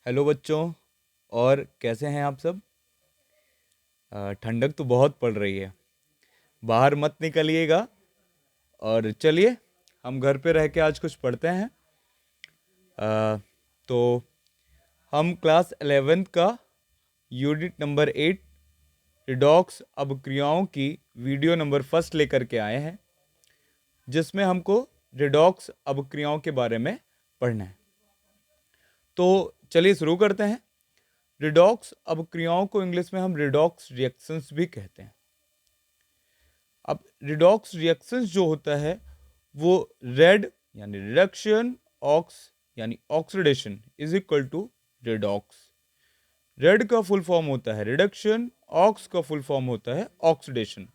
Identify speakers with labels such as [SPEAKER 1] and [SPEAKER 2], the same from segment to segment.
[SPEAKER 1] Hello बच्चों। और कैसे हैं आप सब? ठंडक तो बहुत पड़ रही है, बाहर मत निकलिएगा। और चलिए हम घर पे रह के आज कुछ पढ़ते हैं। अ, तो हम क्लास 11th का यूनिट नंबर 8 रिडॉक्स अपक्रियाओं की वीडियो नंबर फर्स्ट लेकर के आए हैं, जिसमें हमको रिडॉक्स अपक्रियाओं के बारे में पढ़ना है। तो चलिए शुरू करते हैं। रिडॉक्स अपक्रियाओं को इंग्लिश में हम रिडॉक्स रिएक्शंस भी कहते हैं। अब रिडॉक्स रिएक्शंस जो होता है वो रेड यानी रिडक्शन, ऑक्स यानी oxidation is equal to redox. Red का फुल फॉर्म होता है रिडक्शन, ऑक्स का फुल फॉर्म होता है ऑक्सीडेशन।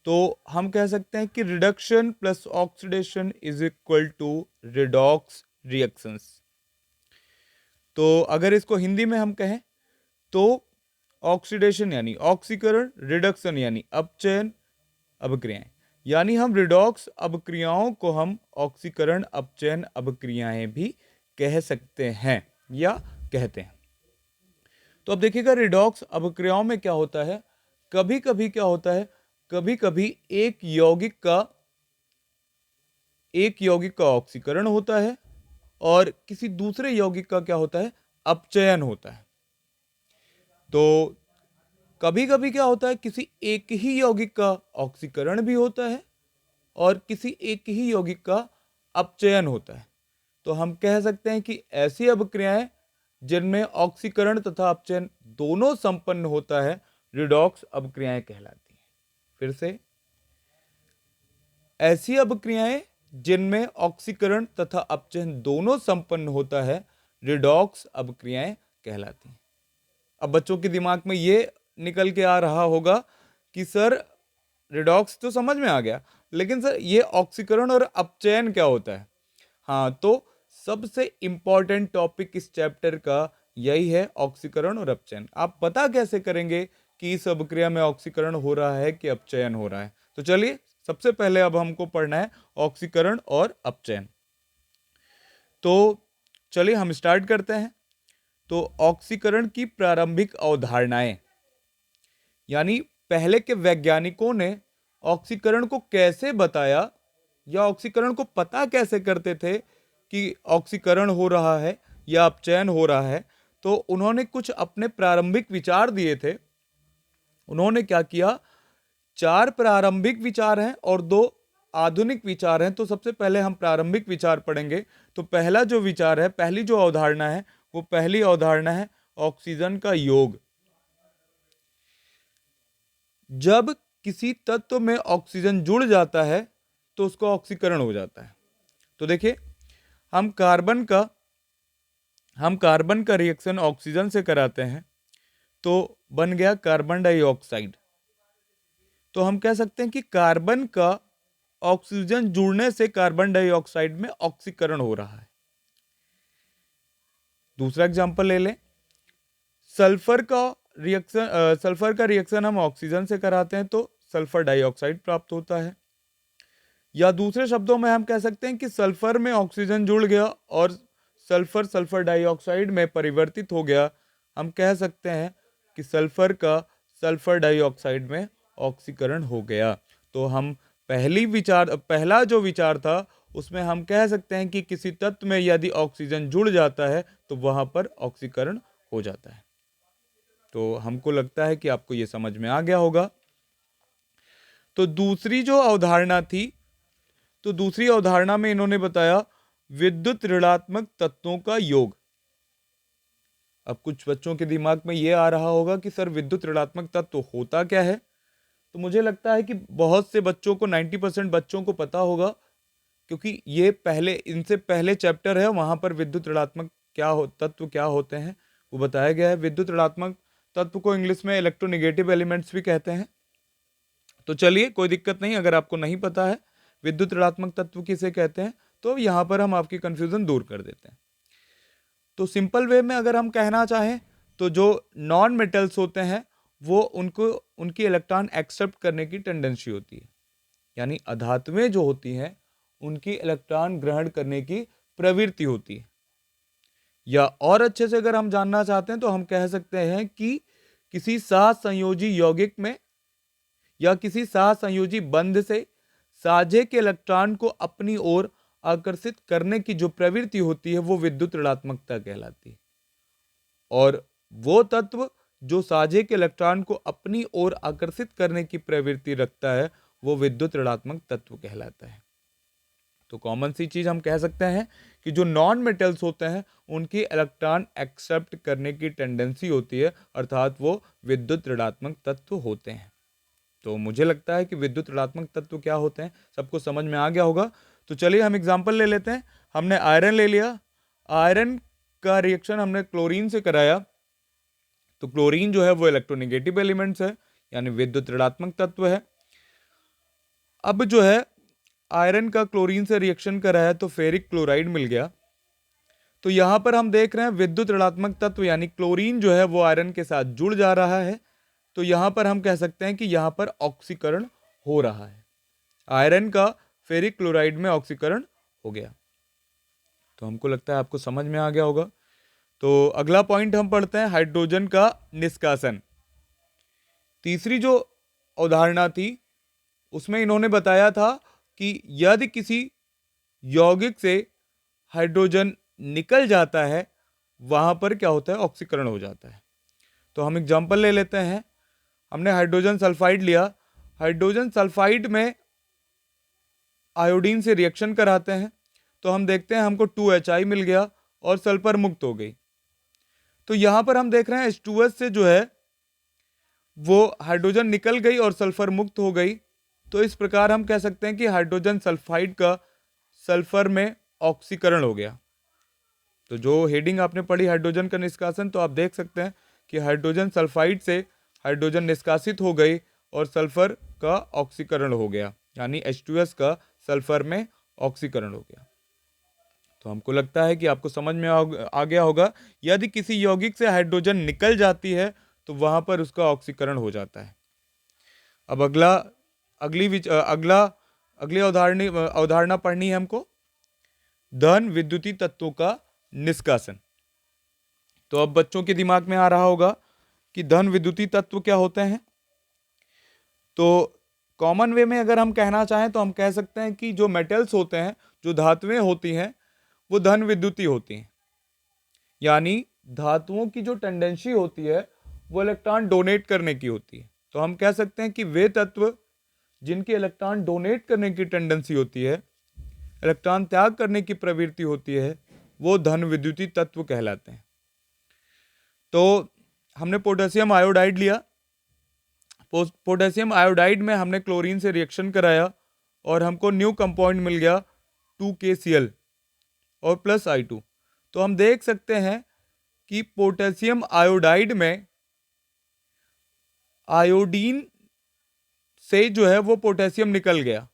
[SPEAKER 1] तो हम कह सकते हैं कि reduction plus oxidation is equal to redox reactions. तो अगर इसको हिंदी में हम कहें तो ऑक्सीडेशन यानी ऑक्सीकरण, रिडक्शन यानी अपचयन, अभिक्रियाएं, यानी हम रिडॉक्स अभिक्रियाओं को हम ऑक्सीकरण अपचयन अभिक्रियाएं भी कह सकते हैं या कहते हैं। तो अब देखिएगा रिडॉक्स अभिक्रियाओं में क्या होता है, कभी कभी क्या होता है, कभी कभी एक यौगिक का ऑक्सीकरण होता है और किसी दूसरे यौगिक का क्या होता है, अपचयन होता है। तो कभी कभी क्या होता है, किसी एक ही यौगिक का ऑक्सीकरण भी होता है और किसी एक ही यौगिक का अपचयन होता है। तो हम कह सकते हैं कि ऐसी अभिक्रियाएं जिनमें ऑक्सीकरण तथा अपचयन दोनों संपन्न होता है, रिडॉक्स अभिक्रियाएं कहलाती हैं। फिर से, ऐसी अभिक्रियाएं जिनमें ऑक्सीकरण तथा अपचयन दोनों संपन्न होता है, रिडॉक्स अभिक्रियाएं कहलाती हैं। अब बच्चों के दिमाग में ये निकल के आ रहा होगा कि सर रिडॉक्स तो समझ में आ गया, लेकिन सर ये ऑक्सीकरण और अपचयन क्या होता है? हाँ, तो सबसे इंपॉर्टेंट टॉपिक इस चैप्टर का यही है, ऑक्सीकरण और अपचयन। आप पता कैसे करेंगे कि इस अभिक्रिया में ऑक्सीकरण हो रहा है कि अपचयन हो रहा है? तो चलिए सबसे पहले अब हमको पढ़ना है ऑक्सीकरण और अपचयन। तो चलिए हम स्टार्ट करते हैं। तो ऑक्सीकरण की प्रारंभिक अवधारणाएं, यानी पहले के वैज्ञानिकों ने ऑक्सीकरण को कैसे बताया या ऑक्सीकरण को पता कैसे करते थे कि ऑक्सीकरण हो रहा है या अपचयन हो रहा है। तो उन्होंने कुछ अपने प्रारंभिक विचार दिए थे। उन्होंने क्या किया, 4 प्रारंभिक विचार हैं और 2 आधुनिक विचार हैं। तो सबसे पहले हम प्रारंभिक विचार पढ़ेंगे। तो पहला जो विचार है, पहली जो अवधारणा है, वो पहली अवधारणा है ऑक्सीजन का योग। जब किसी तत्व में ऑक्सीजन जुड़ जाता है तो उसका ऑक्सीकरण हो जाता है। तो देखिए, हम कार्बन का रिएक्शन ऑक्सीजन से कराते हैं तो बन गया कार्बन डाइऑक्साइड। तो हम कह सकते हैं कि कार्बन का ऑक्सीजन जुड़ने से कार्बन डाइऑक्साइड में ऑक्सीकरण हो रहा है। दूसरा एग्जांपल ले लें, सल्फर का सल्फर का रिएक्शन हम ऑक्सीजन से कराते हैं तो सल्फर डाइऑक्साइड प्राप्त होता है। या दूसरे शब्दों में हम कह सकते हैं कि सल्फर में ऑक्सीजन जुड़ गया और सल्फर सल्फर डाइऑक्साइड में परिवर्तित हो गया। हम कह सकते हैं कि सल्फर का सल्फर डाइऑक्साइड में ऑक्सीकरण हो गया। तो हम पहला जो विचार था उसमें हम कह सकते हैं कि किसी तत्व में यदि ऑक्सीजन जुड़ जाता है तो वहां पर ऑक्सीकरण हो जाता है। तो हमको लगता है कि आपको यह समझ में आ गया होगा। तो दूसरी जो अवधारणा थी, तो दूसरी अवधारणा में इन्होंने बताया विद्युत ऋणात्मक तत्वों का योग। अब कुछ बच्चों के दिमाग में यह आ रहा होगा कि सर विद्युत ऋणात्मक तत्व होता क्या है? तो मुझे लगता है कि बहुत से बच्चों को, 90% बच्चों को पता होगा, क्योंकि ये पहले, इनसे पहले चैप्टर है, वहां पर विद्युत ऋणात्मक तत्व क्या होते हैं वो बताया गया है। विद्युत ऋणात्मक तत्व को इंग्लिश में इलेक्ट्रोनेगेटिव एलिमेंट्स भी कहते हैं। तो चलिए, कोई दिक्कत नहीं, अगर आपको नहीं पता है विद्युत ऋणात्मक तत्व किसे कहते हैं तो यहां पर हम आपकी कंफ्यूजन दूर कर देते हैं। तो सिंपल वे में अगर हम कहना चाहें तो जो नॉन मेटल्स होते हैं वो उनकी इलेक्ट्रॉन एक्सेप्ट करने की टेंडेंसी होती है, यानी अधातुएं जो होती हैं उनकी इलेक्ट्रॉन ग्रहण करने की प्रवृत्ति होती है। या और अच्छे से अगर हम जानना चाहते हैं तो हम कह सकते हैं कि किसी सहसंयोजी यौगिक में या किसी सहसंयोजी बंध से साझे के इलेक्ट्रॉन को अपनी ओर आकर्षित करने की जो प्रवृत्ति होती है वो विद्युत ऋणात्मकता कहलाती है। और वो तत्व जो साझे के इलेक्ट्रॉन को अपनी ओर आकर्षित करने की प्रवृत्ति रखता है वो विद्युत ऋणात्मक तत्व कहलाता है। तो कॉमन सी चीज हम कह सकते हैं कि जो नॉन मेटल्स होते हैं उनकी इलेक्ट्रॉन एक्सेप्ट करने की टेंडेंसी होती है, अर्थात वो विद्युत ऋणात्मक तत्व होते हैं। तो मुझे लगता है कि विद्युत ऋणात्मक तत्व क्या होते हैं सबको समझ में आ गया होगा। तो चलिए हम एग्जांपल ले लेते हैं। हमने आयरन ले लिया, आयरन का रिएक्शन हमने क्लोरीन से कराया, तो क्लोरीन जो है वो इलेक्ट्रोनेगेटिव एलिमेंट्स है, यानी विद्युत ऋणात्मक तत्व है। अब जो है आयरन का क्लोरीन से रिएक्शन कराया तो फेरिक क्लोराइड मिल गया। तो यहां पर हम देख रहे हैं विद्युत ऋणात्मक तत्व यानी क्लोरीन जो है वो आयरन के साथ जुड़ जा रहा है। तो यहां पर हम कह सकते हैं कि यहां पर ऑक्सीकरण हो रहा है, आयरन का फेरिक क्लोराइड में ऑक्सीकरण हो गया। तो हमको लगता है आपको समझ में आ गया होगा। तो अगला पॉइंट हम पढ़ते हैं, हाइड्रोजन का निष्कासन। तीसरी जो अवधारणा थी उसमें इन्होंने बताया था कि यदि किसी यौगिक से हाइड्रोजन निकल जाता है वहां पर क्या होता है, ऑक्सीकरण हो जाता है। तो हम एग्जांपल ले लेते हैं। हमने हाइड्रोजन सल्फाइड लिया, हाइड्रोजन सल्फाइड में आयोडीन से रिएक्शन कराते हैं तो हम देखते हैं हमको 2Hi मिल गया और सल्फर मुक्त हो गई। तो यहां पर हम देख रहे हैं H2S से जो है वो हाइड्रोजन निकल गई और सल्फर मुक्त हो गई। तो इस प्रकार हम कह सकते हैं कि हाइड्रोजन सल्फाइड का सल्फर में ऑक्सीकरण हो गया। तो जो हेडिंग आपने पढ़ी हाइड्रोजन का निष्कासन, तो आप देख सकते हैं कि हाइड्रोजन सल्फाइड से हाइड्रोजन निष्कासित हो गई और सल्फर का ऑक्सीकरण हो गया, यानी H2S का सल्फर में ऑक्सीकरण हो गया। तो हमको लगता है कि आपको समझ में आ गया होगा, यदि किसी यौगिक से हाइड्रोजन निकल जाती है तो वहां पर उसका ऑक्सीकरण हो जाता है। अब अगली अवधारणा पढ़नी है हमको, धन विद्युतीय तत्वों का निष्कासन। तो अब बच्चों के दिमाग में आ रहा होगा कि धन विद्युतीय तत्व क्या होते हैं। तो कॉमन वे में अगर हम कहना चाहें तो हम कह सकते हैं कि जो मेटल्स होते हैं, जो धातुएं होती हैं, वो धन विद्युतीय होती हैं, यानी धातुओं की जो टेंडेंसी होती है वो इलेक्ट्रॉन डोनेट करने की होती है। तो हम कह सकते हैं कि वे तत्व जिनकी इलेक्ट्रॉन डोनेट करने की टेंडेंसी होती है, इलेक्ट्रॉन त्याग करने की प्रवृत्ति होती है, वो धन विद्युतीय तत्व कहलाते हैं। तो हमने पोटेशियम आयोडाइड लिया, पोटेशियम आयोडाइड में हमने क्लोरीन से रिएक्शन कराया और हमको न्यू कंपाउंड मिल गया 2KCl और प्लस I2। तो हम देख सकते हैं कि पोटेशियम आयोडाइड में आयोडीन से जो है वो पोटेशियम निकल गया,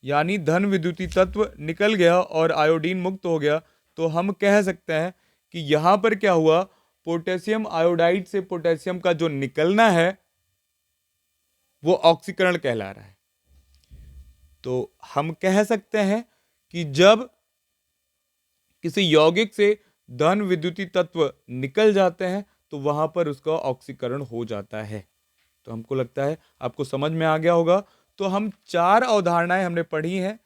[SPEAKER 1] यानी धन विद्युतीय तत्व निकल गया और आयोडीन मुक्त हो गया। तो हम कह सकते हैं कि यहां पर क्या हुआ, पोटेशियम आयोडाइड से पोटेशियम का जो निकलना है वो ऑक्सीकरण कहला रहा है। तो हम कह सकते हैं कि जब किसी यौगिक से धन विद्युतीय तत्व निकल जाते हैं तो वहां पर उसका ऑक्सीकरण हो जाता है। तो हमको लगता है आपको समझ में आ गया होगा। तो हम 4 अवधारणाएं हमने पढ़ी हैं।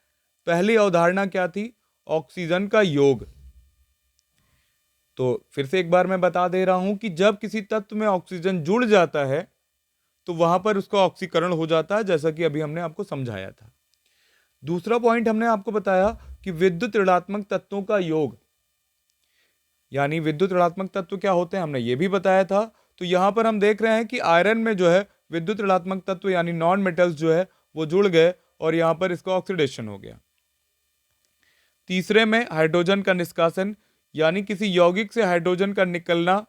[SPEAKER 1] पहली अवधारणा क्या थी, ऑक्सीजन का योग। तो फिर से एक बार मैं बता दे रहा हूं कि जब किसी तत्व में ऑक्सीजन जुड़ जाता है तो वहां पर उसका ऑक्सीकरण हो जाता है, जैसा कि अभी हमने आपको समझाया था। दूसरा पॉइंट हमने आपको बताया कि विद्युत ऋणात्मक तत्वों का योग, यानी विद्युत ऋणात्मक तत्व क्या होते हैं हमने ये भी बताया था। तो यहां पर हम देख रहे हैं कि आयरन में जो है विद्युत ऋणात्मक तत्व यानी नॉन मेटल्स जो है वो जुड़ गए और यहां पर इसका ऑक्सीडेशन हो गया। तीसरे में हाइड्रोजन का निष्कासन, यानी किसी यौगिक से हाइड्रोजन का निकलना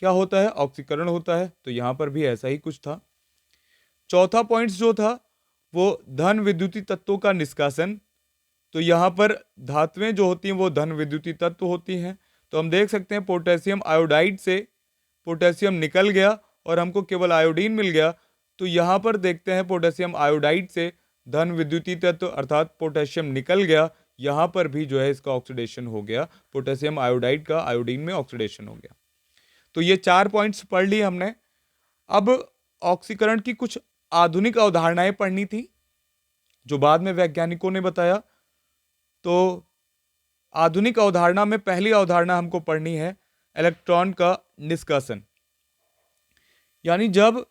[SPEAKER 1] क्या होता है, ऑक्सीकरण होता है। तो यहां पर भी ऐसा ही कुछ था। चौथा पॉइंट जो था वो धन विद्युतीय तत्वों का निष्कासन। तो यहां पर धातुएं जो होती हैं वो धन विद्युतीय तत्व होती हैं। तो हम देख सकते हैं पोटेशियम आयोडाइड से पोटेशियम निकल गया और हमको केवल आयोडीन मिल गया। तो यहां पर देखते हैं पोटेशियम आयोडाइड से धन विद्युतीय तत्व अर्थात पोटेशियम निकल गया, यहाँ पर भी जो है इसका ऑक्सीडेशन हो गया, पोटेशियम आयोडाइड का आयोडीन में ऑक्सीडेशन हो गया। तो ये 4 पॉइंट्स पढ़ लिए हमने। अब ऑक्सीकरण की कुछ आधुनिक अवधारणाएं पढ़नी थी जो बाद में वैज्ञानिकों ने बताया। तो आधुनिक अवधारणा में पहली अवधारणा हमको पढ़नी है इलेक्ट्रॉन का निष्कासन। यानी जब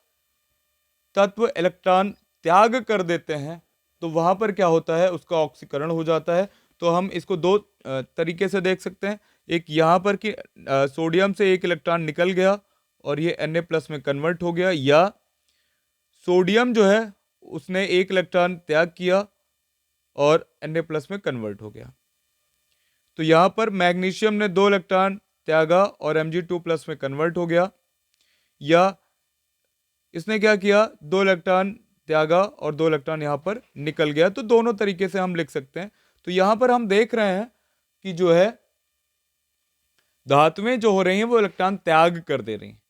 [SPEAKER 1] तत्व इलेक्ट्रॉन त्याग कर देते हैं तो वहां पर क्या होता है, उसका ऑक्सीकरण हो जाता है। तो हम इसको दो तरीके से देख सकते हैं। एक यहाँ पर कि सोडियम से एक इलेक्ट्रॉन निकल गया और ये Na+ में कन्वर्ट हो गया, या सोडियम जो है उसने एक इलेक्ट्रॉन त्याग किया और Na+ में कन्वर्ट हो गया। तो यहां पर मैग्नीशियम ने 2 इलेक्ट्रॉन त्यागा और Mg2+ में कन्वर्ट हो गया, या इसने क्या किया, 2 इलेक्ट्रॉन त्यागा और 2 इलेक्ट्रॉन यहां पर निकल गया। तो दोनों तरीके से हम लिख सकते हैं। तो यहां पर हम देख रहे हैं कि जो है धातुएं जो हो रही हैं वो इलेक्ट्रॉन त्याग कर दे रही हैं।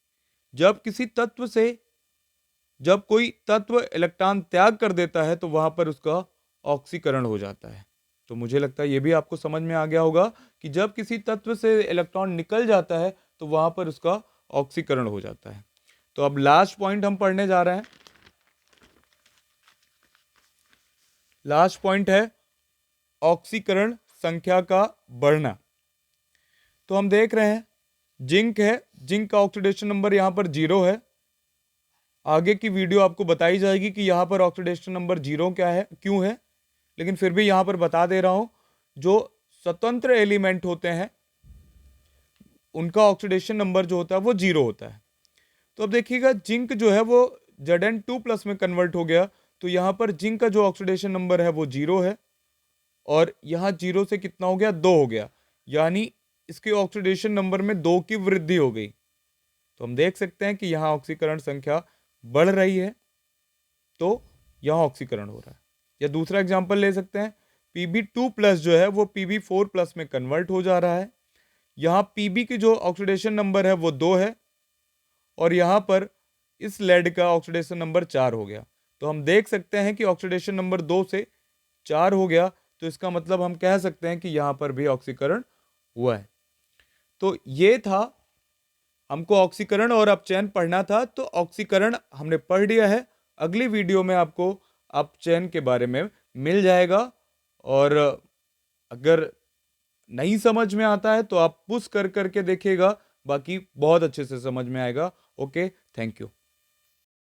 [SPEAKER 1] जब कोई तत्व इलेक्ट्रॉन त्याग कर देता है तो वहां पर उसका ऑक्सीकरण हो जाता है। तो मुझे लगता है ये भी आपको समझ में आ गया होगा कि जब किसी तत्व से इलेक्ट्रॉन निकल जाता है तो वहां पर उसका ऑक्सीकरण हो जाता है। तो अब लास्ट पॉइंट हम पढ़ने जा रहे हैं। लास्ट पॉइंट है ऑक्सीकरण संख्या का बढ़ना। तो हम देख रहे हैं जिंक है, जिंक का ऑक्सीडेशन नंबर यहां पर 0 है। आगे की वीडियो आपको बताई जाएगी कि यहां पर ऑक्सीडेशन नंबर 0 क्या है, क्यों है, लेकिन फिर भी यहां पर बता दे रहा हूं। जो स्वतंत्र एलिमेंट होते हैं उनका ऑक्सीडेशन नंबर जो होता है वो 0 होता है। तो अब देखिएगा जिंक जो है वो Zn2+ में कन्वर्ट हो गया, तो यहां पर जिंक का जो ऑक्सीडेशन नंबर है वो 0 है और यहां 0 से कितना हो गया, 2 हो गया, यानी इसके ऑक्सीडेशन नंबर में 2 की वृद्धि हो गई। तो हम देख सकते हैं कि यहां ऑक्सीकरण संख्या बढ़ रही है, तो यहां ऑक्सीकरण हो रहा है। या दूसरा एग्जांपल ले सकते हैं, Pb2+ जो है वो Pb4+ में कन्वर्ट हो जा रहा है। यहां Pb की जो ऑक्सीडेशन नंबर है वो 2 है और यहां पर इस लेड का ऑक्सीडेशन नंबर 4 हो गया। तो हम देख सकते हैं कि ऑक्सीडेशन नंबर 2 से 4 हो गया, तो इसका मतलब हम कह सकते हैं कि यहां पर भी ऑक्सीकरण हुआ है। तो ये था, हमको ऑक्सीकरण और अपचयन पढ़ना था। तो ऑक्सीकरण हमने पढ़ लिया है। अगली वीडियो में आपको अपचयन के बारे में मिल जाएगा, और अगर नहीं समझ में आता है तो आप पुश कर करके देखिएगा, बाकी बहुत अच्छे से समझ में आएगा। Okay, thank you.